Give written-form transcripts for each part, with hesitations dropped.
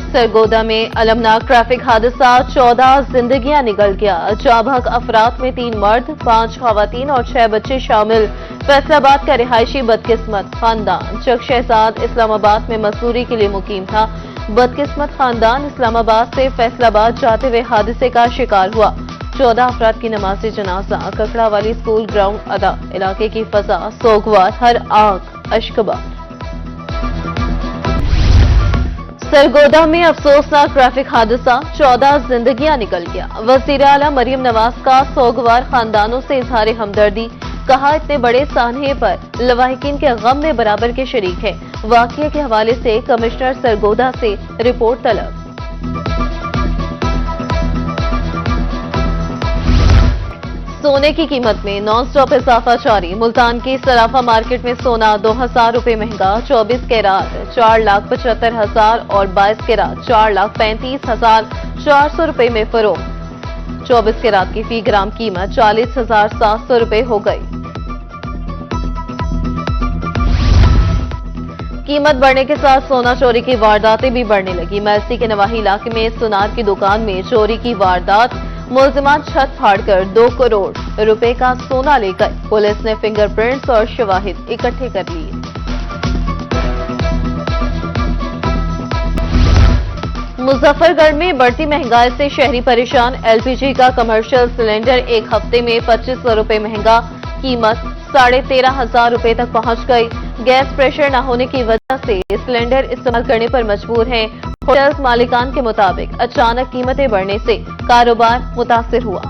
सरगोदा में अलमनाक ट्रैफिक हादसा, 14 जिंदगियां निकल गया। जाबहक अफराद में 3 मर्द, 5 खवातीन और 6 बच्चे शामिल। फैसलाबाद का रिहायशी बदकिस्मत खानदान चक-शहजाद इस्लामाबाद में मजदूरी के लिए मुकीम था। बदकिस्मत खानदान इस्लामाबाद से फैसलाबाद जाते हुए हादसे का शिकार हुआ। 14 अफराद की नमाज़े जनाजा ककड़ा वाली स्कूल ग्राउंड अदा। इलाके की फजा सोगवार, हर आंख अश्कबार। सरगोदा में अफसोसनाक ट्रैफिक हादसा, 14 जिंदगियां निकल गया। वज़ीर आला मरियम नवाज का सोगवार खानदानों से इजहार हमदर्दी। कहा, इतने बड़े सानहे पर लवाहिकीन के गम में बराबर के शरीक है। वाक़ये के हवाले से कमिश्नर सरगोदा से रिपोर्ट तलब। सोने की कीमत में नॉन स्टॉप इजाफा जारी। मुल्तान की सराफा मार्केट में सोना 2000 रुपए महंगा। 24 कैरात 4,75,000 और 22 कैरात 4,35,400 रुपए में फरोख्त। 24 कैरात की फी ग्राम कीमत 40,700 रुपए हो गई। कीमत बढ़ने के साथ सोना चोरी की वारदातें भी बढ़ने लगी। मैसी के नवाही इलाके में सुनार की दुकान में चोरी की वारदात। मुलजिमान छत फाड़कर 2 करोड़ रुपए का सोना लेकर। पुलिस ने फिंगरप्रिंट्स और शवाहिद इकट्ठे कर लिए। मुजफ्फरगढ़ में बढ़ती महंगाई से शहरी परेशान। एलपीजी का कमर्शियल सिलेंडर एक हफ्ते में 2500 रुपए महंगा। कीमत 13,500 रुपए तक पहुंच गई। गैस प्रेशर न होने की वजह से सिलेंडर इस्तेमाल करने पर मजबूर हैं। होटल्स मालिकान के मुताबिक अचानक कीमतें बढ़ने से कारोबार मुतासिर हुआ।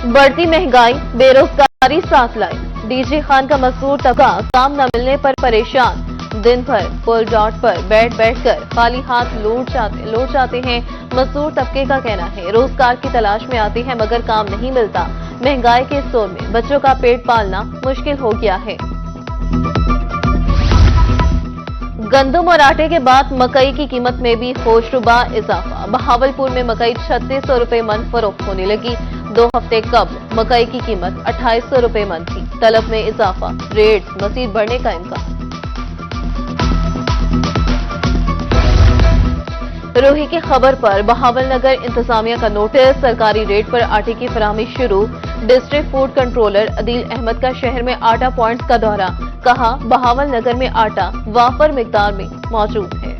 बढ़ती महंगाई बेरोजगारी साथ लाई। डीजे खान का मजदूर तबका काम न मिलने पर परेशान। दिन भर फुल डॉट पर बैठकर खाली हाथ लौट जाते हैं। मजदूर तबके का कहना है, रोजगार की तलाश में आते हैं मगर काम नहीं मिलता। महंगाई के इस दौर में बच्चों का पेट पालना मुश्किल हो गया है। गंदम और आटे के बाद मकई की कीमत में भी होशरुबा इजाफा। बहावलपुर में मकई 3600 रुपए मन फरोख्त होने लगी। 2 हफ्ते कबल मकई की कीमत 2800 रुपए मन थी। तलब में इजाफा, रेट्स मजीद बढ़ने का इम्कान। रोही की खबर पर बहावलनगर इंतजामिया का नोटिस। सरकारी रेट पर आटे की फराहमी शुरू। District food controller Adeel Ahmad का शहर में आटा पॉइंट्स का दौरा। कहा, बहावलनगर में आटा वाफर मिकदार में मौजूद है।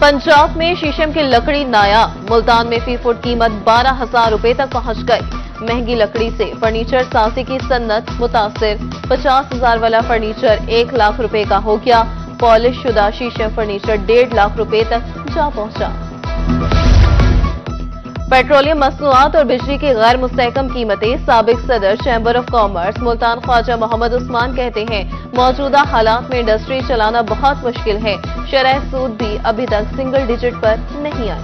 पंजाब में शीशम की लकड़ी नायाब। मुल्तान में फी फुट कीमत 12,000 रुपए तक पहुंच गई। महंगी लकड़ी से फर्नीचर साजी की सन्नत मुतासिर। 50,000 वाला फर्नीचर 1 लाख रुपए का हो गया। पॉलिश शुदा शीशम फर्नीचर 1.5 लाख रुपए तक जा पहुंचा। पेट्रोलियम मसनूआत और बिजली की गैर मुस्तहकम कीमतें। साबिक सदर chamber of commerce Multan Khawaja Mohammad Usman कहते हैं, मौजूदा हालात में इंडस्ट्री चलाना बहुत मुश्किल है। शरह सूद भी अभी तक सिंगल डिजिट पर नहीं आई।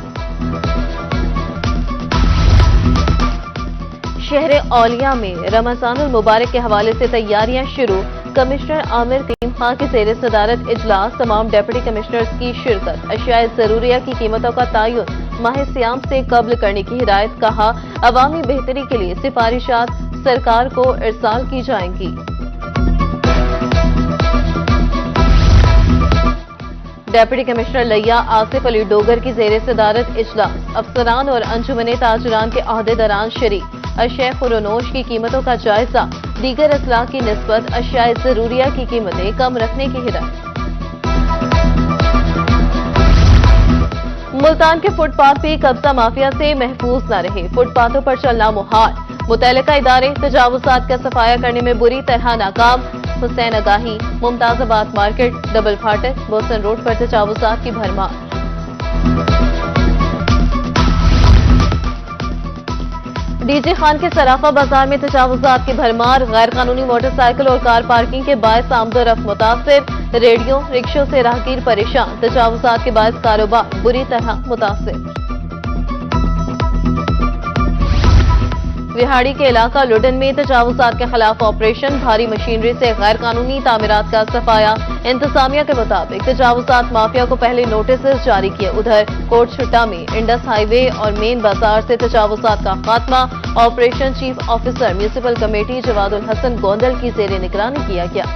शहर औलिया में रमजानुल मुबारक के हवाले से तैयारियां शुरू। कमिश्नर आमिर तीम खां की ज़ेर सदारत इजलास। तमाम डिप्टी कमिश्नर्स की शिरकत। अशियाए ज़रूरिया की कीमतों का तयन माह सियाम से कब्ल करने की हिदायत। कहा, अवामी बेहतरी के लिए सिफारिशात सरकार को इरसाल की जाएंगी। डिप्टी कमिश्नर लिया आसिफ अली डोगर की ज़ेर सदारत इजलास। अफसरान और अंजुमने ताजरान के अहदेदारान शरीक। अशिया खुरोनोश की कीमतों का जायजा। दीगर असलाह की निस्बत अशियाए ज़रूरिया की कीमतें कम रखने की हिदायत। मुल्तान के फुटपाथ भी कब्जा माफिया से महफूज न रहे। फुटपाथों पर चलना मुहाल। मुतल्लिका इदारे तजावुजात का सफाया करने में बुरी तरह नाकाम। हुसैन आगाही, मुमताजाबाद मार्केट, डबल फाटक, बोसन रोड पर तजावुजात की भरमार। डीजे खान के सराफा बाजार में तजावुजात की भरमार। गैर कानूनी मोटरसाइकिल और कार पार्किंग के बायस आमदोरफ्त मुतासिर। रेडियो रिक्शों से राहगीर परेशान। तजावुजात के बायस कारोबार बुरी तरह मुतासिर। विहाड़ी के इलाका लुडन में तजावुजात के खिलाफ ऑपरेशन, भारी मशीनरी से गैर कानूनी तामीरात का सफाया। इंतजामिया के मुताबिक तजावुजात माफिया को पहले नोटिस जारी किए। उधर कोट छुट्टा में इंडस हाईवे और मेन बाजार से तजावुजात का खात्मा operation chief officer municipal committee Jawadul Hassan Gondal की जेर निगरानी किया गया।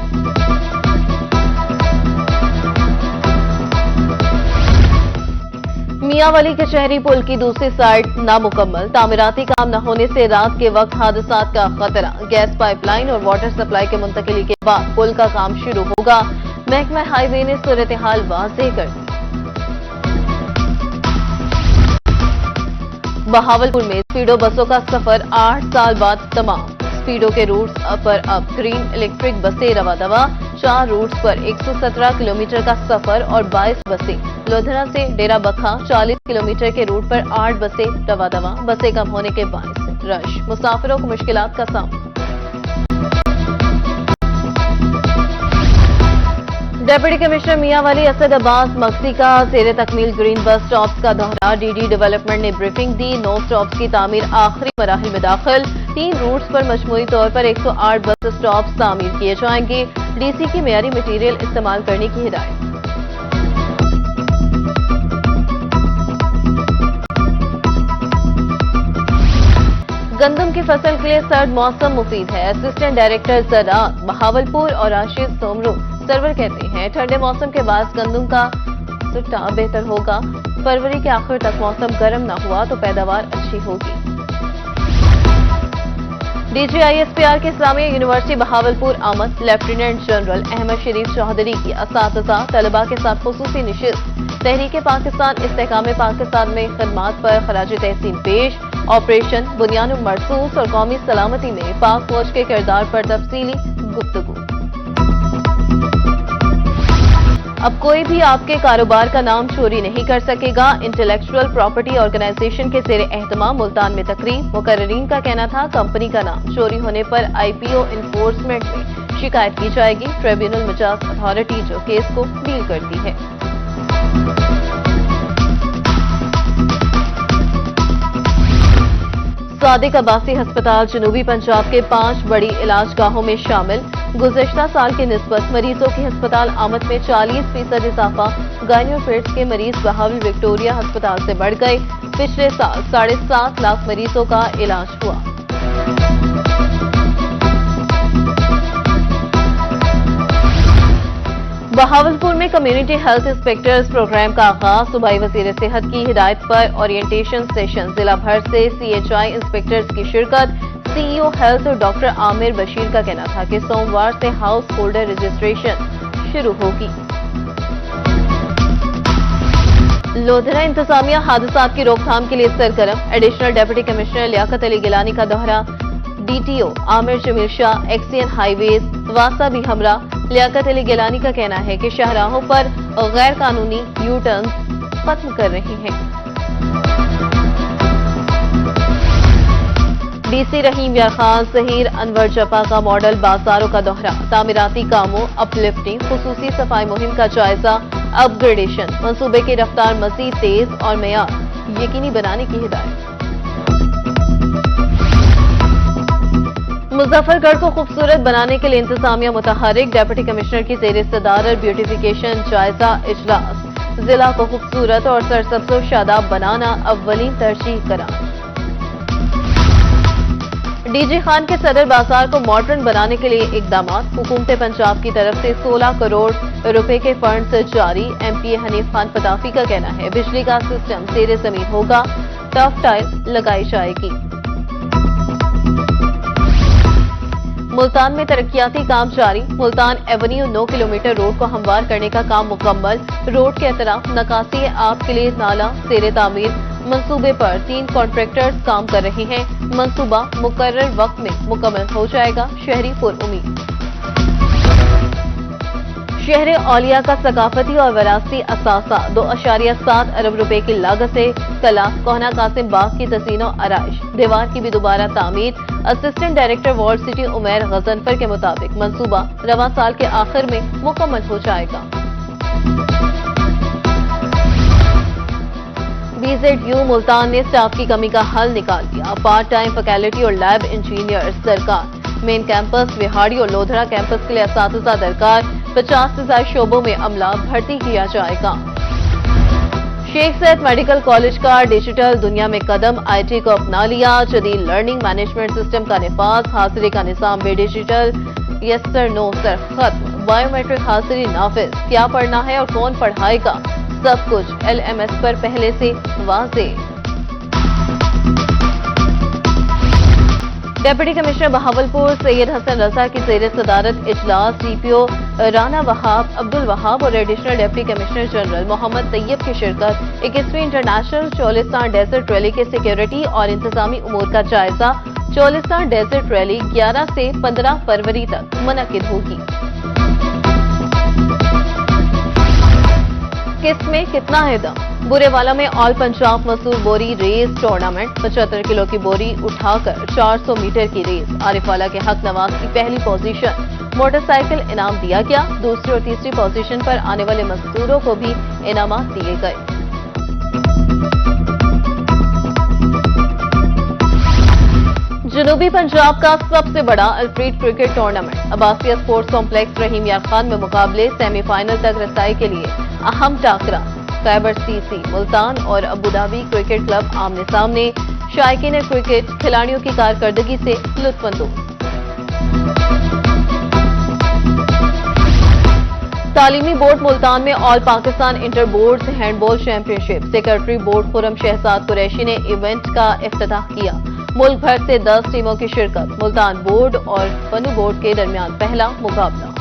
मियांवाली कचहरी पुल की दूसरी साइड नामुकम्मल, तामीराती काम न होने से रात के वक्त हादसात का खतरा। गैस पाइपलाइन और वाटर सप्लाई के मुंतकिली के बाद पुल का काम शुरू होगा। महकमा हाईवे ने सूरत हाल वाज़ेह कर दी। बहावलपुर में स्पीडो बसों का सफर 8 साल बाद तमाम। स्पीडो के रूट्स पर अब ग्रीन इलेक्ट्रिक बसें रवादवा। 4 रूट्स पर 117 किलोमीटर का सफर और 22 बसें। लोधरा से डेरा बखा 40 किलोमीटर के रूट पर 8 बसें रवादवा। बसें कम होने के बायस रश, मुसाफिरों को मुश्किलात का सामना। डिप्टी कमिश्नर मियांवाली असद अब्बास मक्सी का जेर तकमील ग्रीन बस स्टॉप्स का दौरा। डीडी डेवलपमेंट ने ब्रीफिंग दी। 9 स्टॉप्स की तामीर आखिरी मराहिल में दाखिल। 3 रूट्स पर मजमूई तौर पर 108 बस स्टॉप्स तामीर किए जाएंगे। डीसी की मेयारी मटीरियल इस्तेमाल करने की हिदायत। गंदम की फसल के लिए सर्द मौसम मुफीद है। असिस्टेंट डायरेक्टर ज़राअत बहावलपुर और आशीष सोमरू सरवर कहते हैं ठंडे मौसम के बाद गंदम का सुट्टा बेहतर होगा। फरवरी के आखिर तक मौसम गर्म न हुआ तो पैदावार अच्छी होगी। DGISPR के इस्लामिया यूनिवर्सिटी बहावलपुर आमद लेफ्टिनेंट जनरल अहमद शरीफ चौधरी की असातिज़ा तलबा के साथ खुसूसी निशिस्त। तहरीक पाकिस्तान इस्तेहकाम पाकिस्तान में खदमात पर खराज तहसीन पेश। ऑपरेशन बुनियाद मरसूस और कौमी सलामती में पाक फौज के किरदार पर तफसीली गुफ्तगू। अब कोई भी आपके कारोबार का नाम चोरी नहीं कर सकेगा। इंटेलेक्चुअल प्रॉपर्टी ऑर्गेनाइजेशन के जेर एहतमाम मुल्तान में तकरीब। मुकर्रीन का कहना था कंपनी का नाम चोरी होने पर IPO इन्फोर्समेंट में शिकायत की जाएगी। ट्रिब्यूनल मिजाज अथॉरिटी जो केस को डील करती है। सादिक अब्बासी अस्पताल जनूबी पंजाब के 5 बड़ी इलाजगाहों में शामिल। गुज़श्ता साल की निस्बत मरीजों की अस्पताल आमद में 40% इजाफा। गायनियोपेट्स के मरीज बहावल विक्टोरिया अस्पताल से बढ़ गए। पिछले साल 7.5 लाख मरीजों का इलाज हुआ। बहावलपुर में कम्युनिटी हेल्थ इंस्पेक्टर्स प्रोग्राम का आगाज। सूबाई वजीर सेहत की हिदायत पर ओरिएंटेशन सेशन। जिला भर से CHI इंस्पेक्टर्स की शिरकत। CEO health doctor Aamir Bashir का कहना था कि सोमवार से हाउस होल्डर रजिस्ट्रेशन शुरू होगी। लोधरा इंतजामिया हादसात की रोकथाम के लिए सरगर्म। Additional deputy commissioner Liaquat Ali Gilani का दौरा। DTO Aamir Jameel Shah XEN highways वासा भी हमरा। लियाकत अली गिलानी का कहना है कि शाहराहों पर गैर कानूनी यू टर्न खत्म कर रहे हैं। DC रहीम यार खान जहीर अनवर जपा का मॉडल बाजारों का दौरा। तामीराती कामों, अपलिफ्टिंग, खुसूसी सफाई मुहिम का जायजा। अपग्रेडेशन मंसूबे की रफ्तार मजीद तेज और मेयार यकीनी बनाने की हिदायत। मुजफ्फरगढ़ को खूबसूरत बनाने के लिए इंतजामिया मुतहरिक। डिप्टी कमिश्नर की जेर सदारत ब्यूटिफिकेशन जायजा इजलास। जिला को खूबसूरत और सरसब्ज़ो शादाब बनाना अव्वलीन तरजीह करार। DG खान के सदर बाजार को मॉडर्न बनाने के लिए इकदाम। हुकूमत पंजाब की तरफ से 16 करोड़ रुपए के फंड जारी। MPA हनीफ खान पताफी का कहना है बिजली का सिस्टम जेर जमीन होगा। टफ टाइल लगाई जाएगी। मुल्तान में तरक्याती काम जारी। मुल्तान एवेन्यू 9 किलोमीटर रोड को हमवार करने का काम मुकम्मल। रोड के अतराफ नकासी आब के लिए नाला जेर तामीर। मंसूबे पर 3 कॉन्ट्रैक्टर्स काम कर रहे हैं। मंसूबा मुकर्रर वक्त में मुकम्मल हो जाएगा। शहरी पुरउम्मीद। शहर औलिया का सकाफती और विरासती असासा 2.7 अरब रुपए की लागत से कला कोहना कासिम बाग की तज़ीनो आराइश। दीवार की भी दोबारा तामीर। Assistant director ward city Umair Ghazanfar के मुताबिक मंसूबा रवां साल के आखिर में मुकम्मल हो जाएगा। BZU ملتان نے اسٹاف کی کمی کا حل نکال دیا. پارٹ ٹائم فیکلٹی اور لیب انجینئرز درکار. مین کیمپس وہاڑی اور لودھرا کیمپس کے لیے اساتذہ درکار. 50 سے زائد شعبوں میں عملہ بھرتی کیا جائے گا. شیخ زاید میڈیکل کالج کا ڈیجیٹل دنیا میں قدم. IT کو اپنا لیا. جدید لرننگ مینجمنٹ سسٹم کا نفاذ. حاضری کا نظام بھی ڈیجیٹل. یس سر نو سر ختم. بائیو میٹرک حاضری نافذ. کیا پڑھنا ہے اور کون پڑھائے گا؟ سب کچھ LMS پر پہلے سے واضح. ڈپٹی کمشنر بہاولپور سید حسن رضا کی زیر صدارت اجلاس. DPO رانا وہاب عبد الوہاب اور ایڈیشنل ڈپٹی کمشنر جنرل محمد طیب کی شرکت. 21ویں انٹرنیشنل چولستان ڈیزرٹ ریلی کے سیکیورٹی اور انتظامی امور کا جائزہ. چولستان ڈیزرٹ ریلی 11 سے 15 فروری تک منعقد ہوگی. کس میں کتنا ہے دم؟ برے والا میں آل پنجاب مسور بوری ریس ٹورنامنٹ. 75 کلو کی بوری اٹھا کر 400 میٹر کی ریس. عارف والا کے حق نواز کی پہلی پوزیشن. موٹر سائیکل انعام دیا گیا. دوسری اور تیسری پوزیشن پر آنے والے مزدوروں کو بھی انعامات دیے گئے. جنوبی پنجاب کا سب سے بڑا الفریڈ کرکٹ ٹورنامنٹ. عباسیہ اسپورٹس کمپلیکس رحیم یار خان میں مقابلے. سیمی فائنل تک رسائی کے لیے اہم ٹاکرا. خیبر CC ملتان اور ابوظہبی کرکٹ کلب آمنے سامنے. شائقین کرکٹ کھلاڑیوں کی کارکردگی سے لطف اندوز. تعلیمی بورڈ ملتان میں آل پاکستان انٹر بورڈز ہینڈ بال چیمپئن شپ. سیکرٹری بورڈ خرم شہزاد قریشی نے ایونٹ کا افتتاح کیا. ملک بھر سے 10 ٹیموں کی شرکت. ملتان بورڈ اور پنو بورڈ کے درمیان پہلا مقابلہ.